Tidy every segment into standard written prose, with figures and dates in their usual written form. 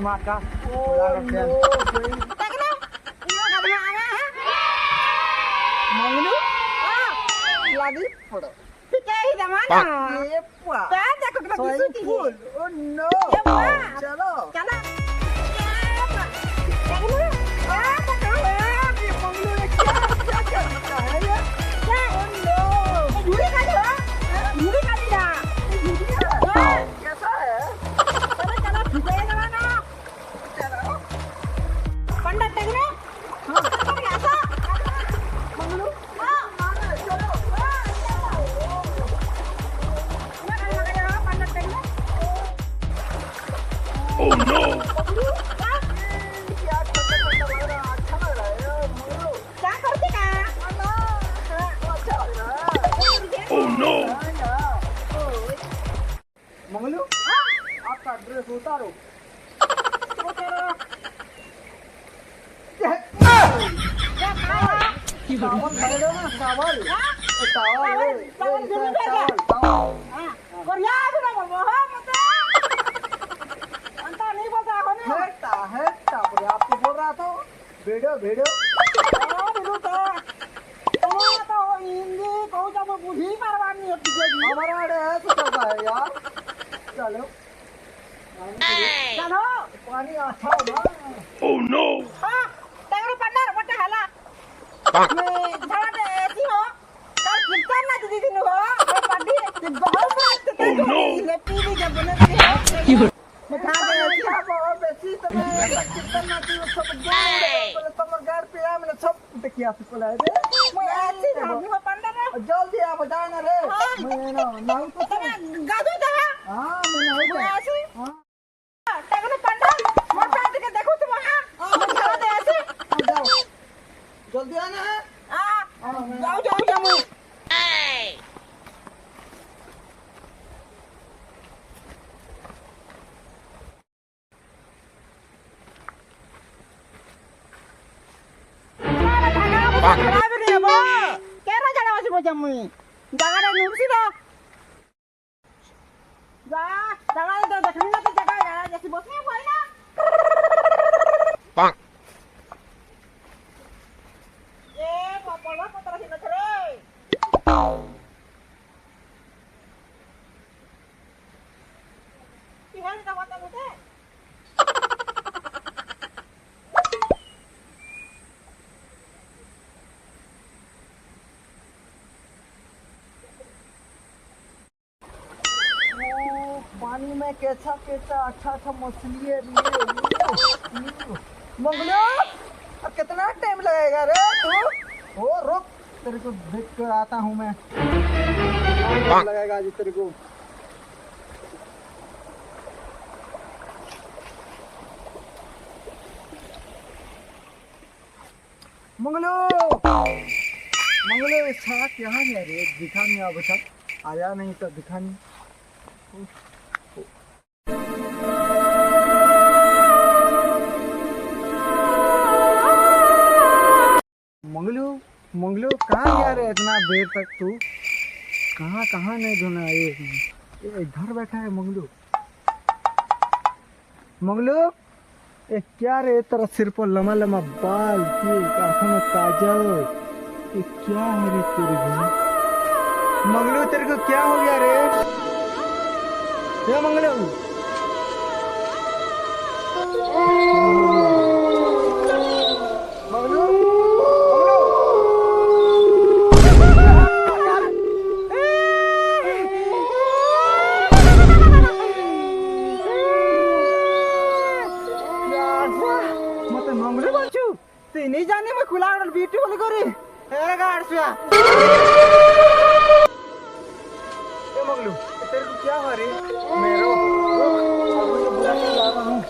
दिमाग का मंगलू लगी पड़ो पिटाई दमाना ये पुआ पैर देखो कितना बिसूती है ओ नो चलो चला मंगलू ये मंगलू ने क्या करता है ये क्या ओ नो झूठी खा लो झूठी खा लिया कैसा है चलो चलो पिटाई दमाना चलो पंडित देखने हाँ कैसा मंगलू Oh no! क्या अच्छा लग रहा है मंगलू क्या करते का अच्छा लग रहा है Oh no! मंगलू आपका ड्रेस उतारो चावल खाएगा ना चावल चावल बढ़िया भी ना बोलो हाँ मुझे अंता नहीं बता हो ना है तापरे आपको बोल रहा था वीडियो बिल्कुल तो हिंदी कहूँ जब बुझी परवानी होती है हमारा अरे है तो चलता है यार चलो चलो पानी अच्छा होगा Oh no! हाँ तेरे पंडर बच्चा हला मैं धड़ा दे ऐसी हो कल कीर्तन ना दीदी दिन हो मैं पढ़ी कि बहुत बात Oh no! लेपी भी जब बनती है मैं खा दे ऐसी क्या बहुत बेची तो मैं कितना ना कि सब जोड़ तमर घर पे आ मैंने सब देखिए आप को लाए रे मैं ऐसी खानी हो पंडर जल्दी आप जाना रे मैं ना नहीं तो गादू दहा हां मैं नहीं मैं ऐसी हां तेरे पंडर मैं पैद के देखो तुम वहां मैं खा दे ऐसी जाओ जल्दी आना है जाओ जाओ जाओ मैं Jamu, jangan ada nurusi dah. Dah, jangan ada dah kami nanti jaga ya, jadi bosnya boleh na. Bang. Apa lah, kau terus nak cerai. Tihan kita buat apa tu? पानी में कैसा अच्छा मछली है मंगलू अब कितना टाइम लगेगा रे तू ओ रुक तेरे को देख कर आता हूँ मैं टाइम लगेगा जी तेरे को मंगलू मंगलू छा क्या है रे दिखा नहीं अब तक आया नहीं तो दिखा नहीं मंगलू कहाँ गया रे इतना देर तक तू कहाँ नहीं धुना ये इधर बैठा है मंगलू ये क्या रे तेरा सिर पर लम्बा लम्बा बाल की आंखों में काजल ये क्या है रे तेरे को मंगलू तेरे को क्या हो गया रे मंगलू नहीं जाने में खुला ब्यूटीफुल करी मंगलू तेरे को क्या हो रही मेरो बुरा क्यों ला रहा हूँ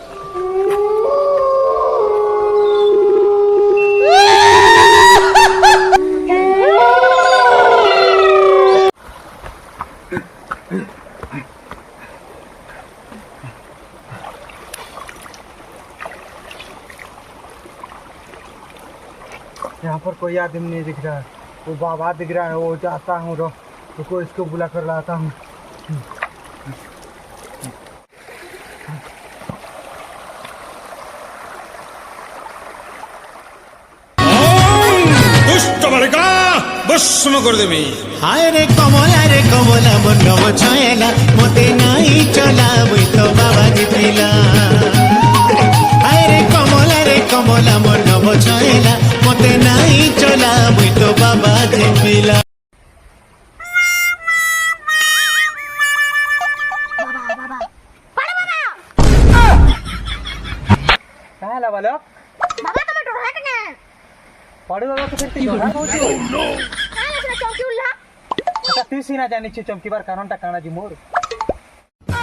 यहाँ पर कोई आदमी नहीं दिख रहा है वो बाबा दिख रहा है वो जाता हूँ रुको इसको बुला कर लाता हूँ ভস্ম করে দেবে। হায় রে কমলা মন নব ছয়লা মতে নাই চলা মুই তো বাবা জিতিলা হায় রে কমলা মন নব ছয়লা মতে নাই চলা মুই তো বাবা জিতিলা कहाँ ला बालक बाबा तुम्हें डोरा के ना पढ़ू बाबा तो फिर जोड़ा कहू कहाँ लसना चौकी उल्ला अच्छा तू सीना जानी छी चमकीबार कारणटा काना जी मोर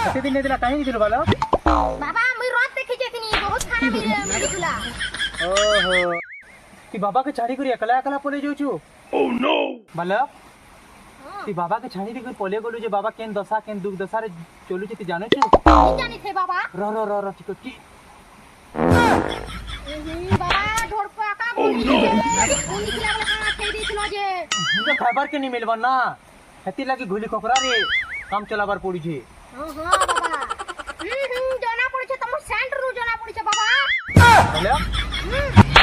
कते दिन दिला काहे दिलो बालक बाबा मुई रात देखि जेकनी बहुत खाना मिली तुला ओहो ती बाबा के छाड़ी करी एकला एकला पले जाऊ छु ओह नो बालक ती बाबा के छाड़ी करी पले गलु जे बाबा केन दशा केन दुख दशा रे चलु जे ती जानो छु नहीं जानी थे बाबा र ठीक की बाबा ढोर पे आका बोली उनी खिला वाला खाना खेई दिखलो जे मुझे खबर के नहीं मिलबा ना हेती लगी घुली कोकरा रे काम चलाबार पड़ी छी हां बाबा जाना पड़ी छे तम सेंटर रु जाना पड़ी छे बाबा बालक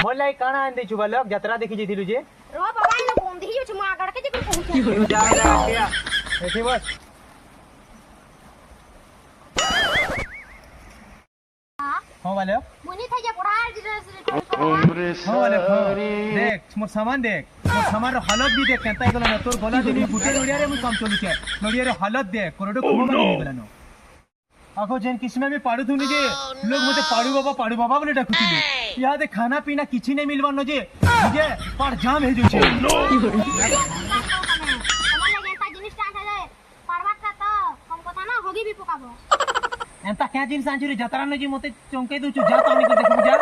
मोर लाई काना आन दे छु बालक यात्रा देखि जे दिलु जे रो बाबा इनो बंदी हियो छु मा आगड़ के जे पहुंचे जा रे आके ऐसे बस हां बालक मुनी थे जे पढ़ार जे हाँ बालक हाँ देख मोर सामान देख मोर सामान रो हालत भी देख केनता गला न तोर गला दिनी गुटे नडिया रे मु काम चलु छे नडिया रे हालत देख कोरडो खूब मानी गला न आखो जेन किस्मे में पाड़ू थुनी जे लोग मते पाड़ू बाबा बोले डाकुतिले यहाँ दे खाना पीना किछि नहीं मिलवानो जे जे पाड़ जाम हे जो छे एंता क्या जिन सांचुरी जतरा न जी मते चौंके दउ छु जा तानी को देखबु जा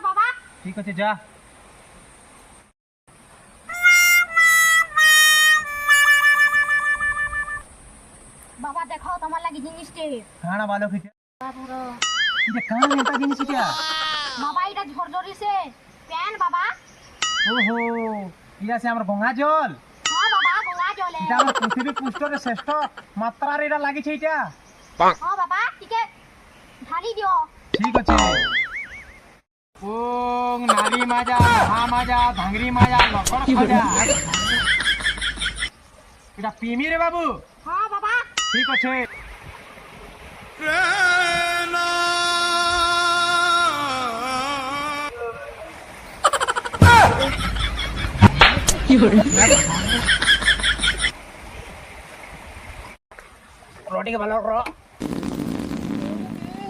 बाबा ठीक আছে जा बाबा देखो तमार लागी जिनिस टे खाना वालो के बाबा ये कान एंता जिनिस क्या बाबा इटा झरझरी से पेन बाबा ओहो इया से हमर गंगा जल हां बाबा गंगा जले এটা আমার পৃথিবী পৃষ্ঠরে শ্রেষ্ঠ মাত্রার এটা লাগিছে এটা हां बाबा ठीक है ढाली दियो ঠিক আছে ওং নারী মাজা মহা মাজা ভাঙরি মাজা লকড় খজা এটা পিমি রে বাবু हां बाबा ঠিক আছে रोटी के भालो रो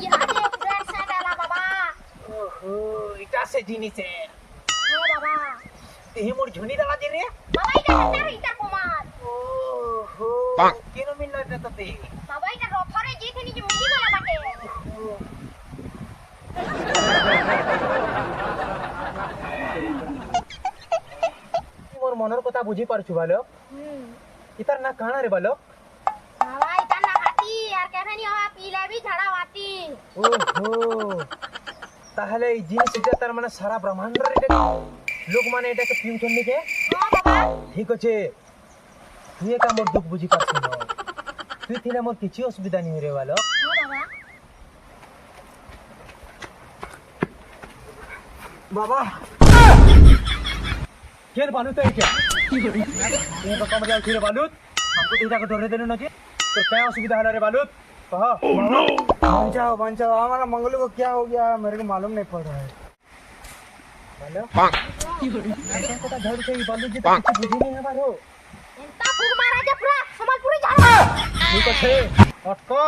यहाँ के फ्रेंड से डाला बाबा ओहो इटा से जिनिस है हां बाबा तेही मोर झुनी दाला दे रे बाबा इटा कुमार ओहो केनो मिलना रे तते बाबा इटा रफरे जेथनी जे मिली वाला बाटे मोर मनर কথা বুঝি পারছু বালক ইতার না কানা রে বালক बाबा इटा ना हाथी यार कहने नहीं हवा पीले भी झड़ा वाती ओहो তাহলে এই জিনিসটা তার মানে সারা ব্রহ্মাণ্ডের এটা লোক মানে এটাকে পিউছন দিকে हां बाबा ঠিক আছে তুই একা মোর দুঃখ বুঝি পারছিস না তুই থিলে মোর কিছু অসুবিধা নেই রে বালক हां बाबा বাবা কেন বালু তো এটা ये तो कम जाओ फिर बालूत हमको तो जाकर डरे देने ना जी तो क्या असुविधा है रे बालूत कहा बचाओ हमारा मंगलू को क्या हो गया मेरे को मालूम नहीं पड़ रहा है हेलो ऐसा पता झड़ से बालूत जी तो कुछ बुझी नहीं है बारो एंता फूक मारा जे पूरा संबलपुरी झाड़ा ठीक है अटको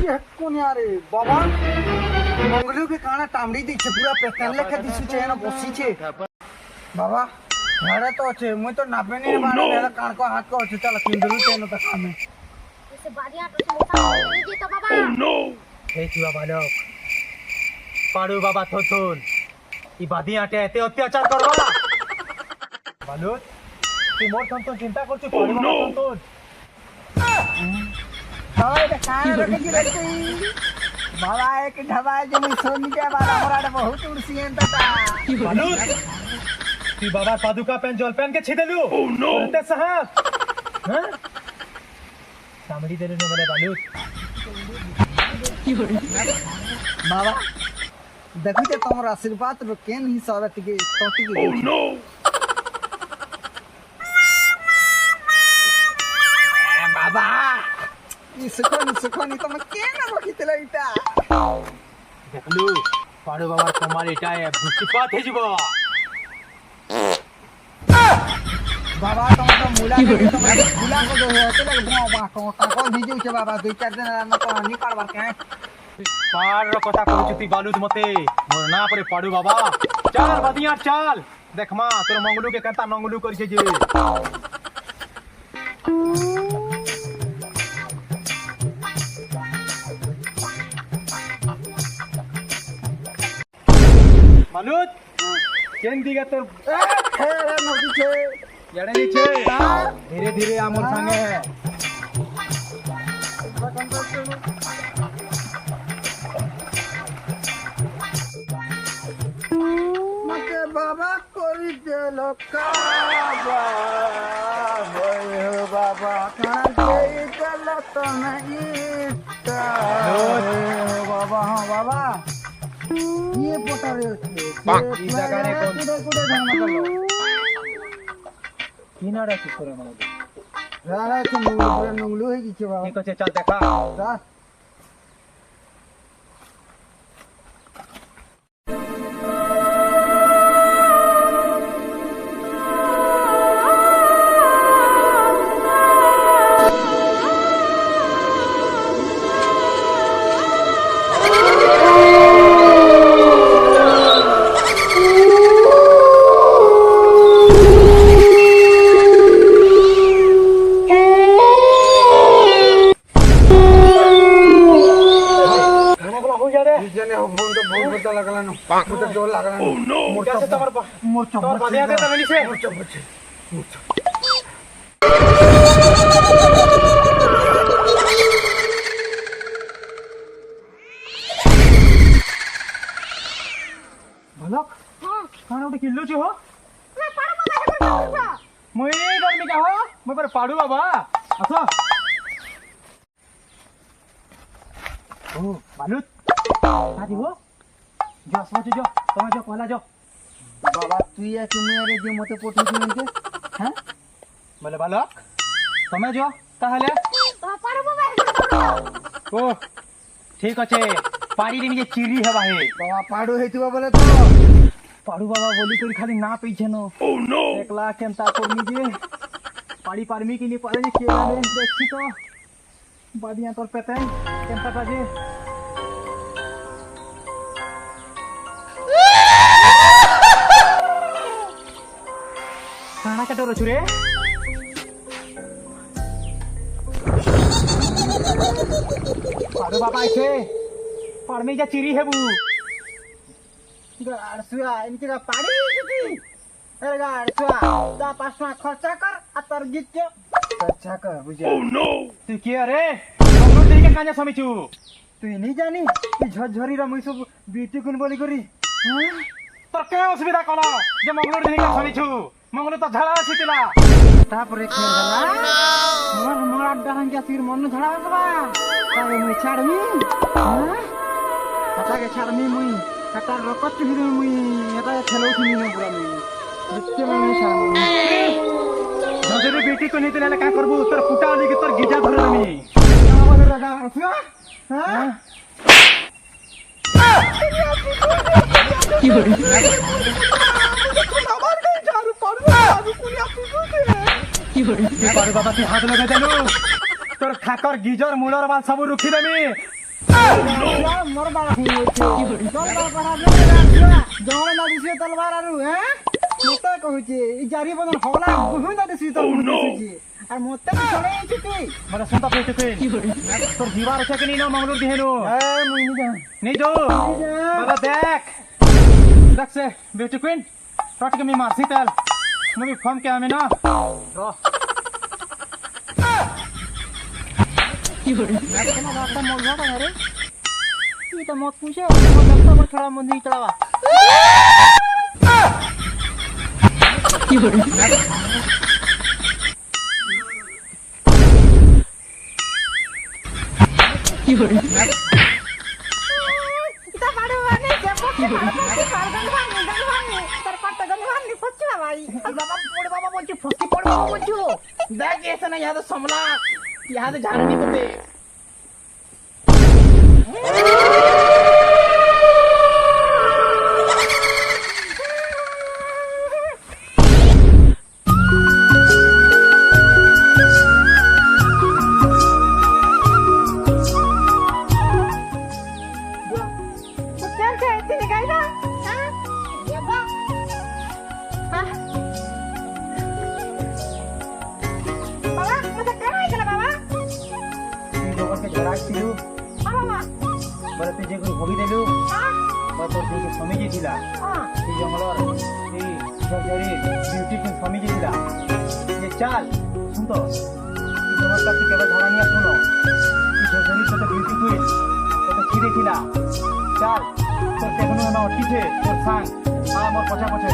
ये कौन यार बाबा मंगलू के काना टामड़ी दी छे पूरा पेटन लेके दिसु छे ना बसी छे बाबा घरे तो छे मुई तो नापे नहीं मारो मेरा कान को हाथ को छे चल किंदरू तेनो तो काम है इसे बादिया तो मोटा नहीं जी तो बाबा हे जीवा बालक पाड़ू बाबा थोथुन ई बादी आटे एते अत्याचार करवा बालक तू मोर तो चिंता करछु पाड़ू बाबा थोथुन हाय रे काय रखे की रखी बाबा एक ढबाय जो मुई सोन के बाला मोराडे बहुत उड़सी एंता बालक ती बाबा पादुका पेन जल पेन के छिदेलु ओह नो ते साहब हां सामड़ी देले ने बोले बालक बाबा देखते तुम्हारा आशीर्वाद रो केन हिसाब टिके टोटी के बाबा इसको तुम केन रखितले इटा देखलु पाड़ो बाबार कमाल इटा है बुचिपात हे जिवो बाबा तुम तो मुला के तुम मुला को जो है तो लग बा को काको भिजु छे बाबा 2-4 दिन न तो निकाल बार के पाड़ रो कथा कहचुती बालूद मते मोर ना परे पाड़ो बाबा चल बदिया चल देखमा तोर मंगलू के कहता मंगलू करि छे जे बालूद केन दिगा तोर खेरे नदी छे याडे नीचे धीरे धीरे आमोर संगे है मते बाबा कोरी दे लोकाबा होय हो बाबा काना दे चल तने इटा हो बाबा हां बाबा ये पोटा रे ई जगह रे कोन कुडे धर्म करलो किनारा किसरे माने राणा के नुंगलू है कि बाबा ठीक আছে चल देखा जा जने हो फोन तो बहुत बड़ा लगला न मुझे डर लगला न कैसे तमर मोर तोर बदिया दे तनी से भलक खाना उठे किल्लो छी हो ना पाड़ो बाबा हे मुई गर्मी का हो मैं पर पाड़ू बाबा असो ओ बालूत आदि हो जो असो जो तुम जो कहला जो बाबा तू या कि मेरे जे मते पोठी के हैं बोले बालक तुम जो ताहले पाड़ो बाबा ओ ठीक अच्छे पाड़ी रे निजे चिरी हेबा हे बाबा पाड़ो हेतुवा बोले तो पाड़ू बाबा बोली करी खाली ना पीछे नो ओह नो एकला केनता कोनी जे पाड़ी पारमी की नी पारे जे केला ने देखी तो बादिया तोर पेते केनता काजे खाना कटो रछुरे पाड़ू बाबा आइछे पारमी जा चिरी हेबू गाड़सुआ इनके का पाड़ी किती अरे गाड़सुआ दा पासमा खर्चा कर आ तर गीत के खर्चा कर बुझा ओह नो तू के रे मंगुर देई के कान्या समीचू तू नहीं जानी कि झरझरी रा मुई सब बीटी कुन बोली करी हैं তোর কে অসুবিধা কলা যে মঙ্গলর দিকে শুনিছু মঙ্গল তো ঝাড়া ছিলা तापरे खेल गला मोर मोर अड्डा हन के सिर मन झड़ा बा तारे मुई छाड़मी हां हटा के छाड़मी मुई हटा रकत हिरो मुई एटा खेलो थिनी न पुरा मुई जितके मैं छाड़मी যদি বেটি তো নিতে লেলে কা করবু তোর ফুটা দিকে তোর গিজা ধরে দেমি बोले लगा हसुआ हां কি বলি কি বলি তুই পারু বাবা তুই হাত লগাই দেলু তোর ঠাকর গিজর মূলর বাল সব রুখি দেমি मोर बाबा की बोली तोर बाबा पढ़ा दे जौन ना दिसे तलवार आरु हैं मते कहूची ई जारी बदन होला बहु ना दिसी तो दिसी আর মতে চলে আইছি তুই মানে শুনতা পেতে কি বলি তোর জীবার আছে কি নি না মঙ্গলর দিহেনু এই মুই নি যা নেই তো বাবা দেখ দেখ সে বিউটি কুইন টট के मी मारसी तेल मैं भी फॉर्म के आमे ना रो কি বলি কেন বাবা মোর না রে তুই তো মত পুছে মোর দত্ত ছড়া মন নি চলাবা কি বলি কি বলি তোর পাটটা গন্ধ ভাঙনি ফুচকা ভাই বাবা পড়ে বাবা বলছি ফসকি পড়ে বাবা বলছো দেখ এসে না ইহাতে সমলা ইহাতে জানি তোতে ফুচকা তিনি গাইবা হ্যাঁ দেবা বাবা মতে কেন হইছিল বাবা তুই লোককে ঝড়াচ্ছিলু বাবা বলে তুই যে করে ভোগি দেলু হ্যাঁ বা তোর যে স্বামী যে ଥିଲା হ্যাঁ এই জঙ্গলর এই ঝরঝরি বিউটিফুল স্বামী যে ଥିଲା যে চাল শুন তো তুই তোমার কাছে কেবে ঝড়া নিয়ে শুনো তুই ঝরঝরি সাথে বিউটিফুল তোকে ছিঁড়ে ଥିଲା চাল তোর দেখুন না উঠিছে তোর সাং আমার পছা পছে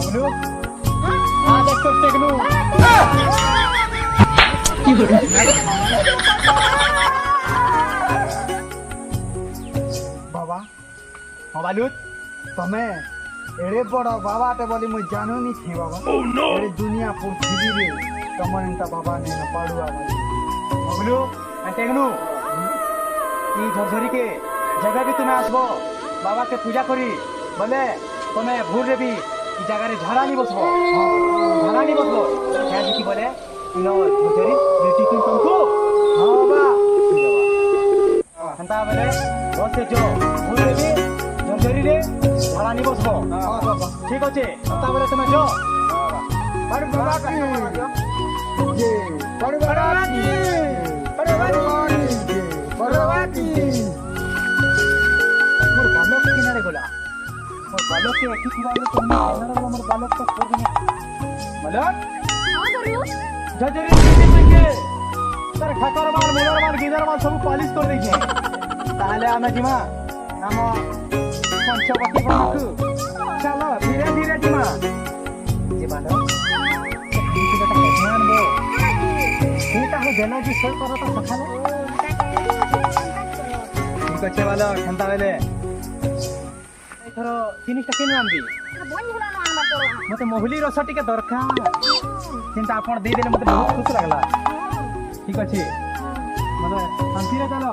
বলু হ্যাঁ দেখ তোর টেকনু बाबा বালুত तमे एड़े बड़ बाबा टे बोली मुझे जानो नहीं थी बाबा एड़े दुनिया पृथ्वी रे तमन इंता बाबा ने न पाड़ुआ भाई বলু টেকনু এই ঝরঝরিকে জায়গাকে তুমি আসবো বাবাকে পূজা করি বলে তুমি ভুল রেবি এই জায়গায় ঝাড়ানি বসবো ঝাড়ানি বসবো হ্যাঁ কি বলে ইনো ঝরঝরি বিউটিফুল তমকু हाँ बाबा হেন্তা বলে বসে যো ভুল রেবি ঝরঝরি রে ঝাড়ানি বসবো हाँ बाबा ঠিক আছে হেন্তা বলে তুমি যো बड़ बाबा की जे बड़ बाबा की बड़ बाबा की बड़ बाबा की মোর বালক কিনারে গোলা মোর বালককে একই কিভাবে তুমি কিনারে মোর বালক তো করবে না বালক হ্যাঁ গরু ঝরঝরি বিউটিফুলকে তার খাকার মার মোলার মার গিদার মার সব পালিশ করে দিছে তাহলে আমরা জিমা ଆମ ପଞ୍ଚବତୀ ବନକୁ ଚାଲ ଧୀରେ ଧୀରେ ଯିମା ଯିବା ଲୋ ଆଣବ ସେଇଟା ହଉ ଦେଲ ଯେ ସେ କର ତ ସଖାଳେ ঠিক আছে ভালো খেলতা বেলে এথর জিনিসটা কেন আনবি বন্ধ হলো না আমার তোর মতে মহুলি রস টিকে দরকার কিন্তু আপন দেই দেলে মতে বহুত খুশি লাগলা ঠিক আছে মানে শান্তিরে চলো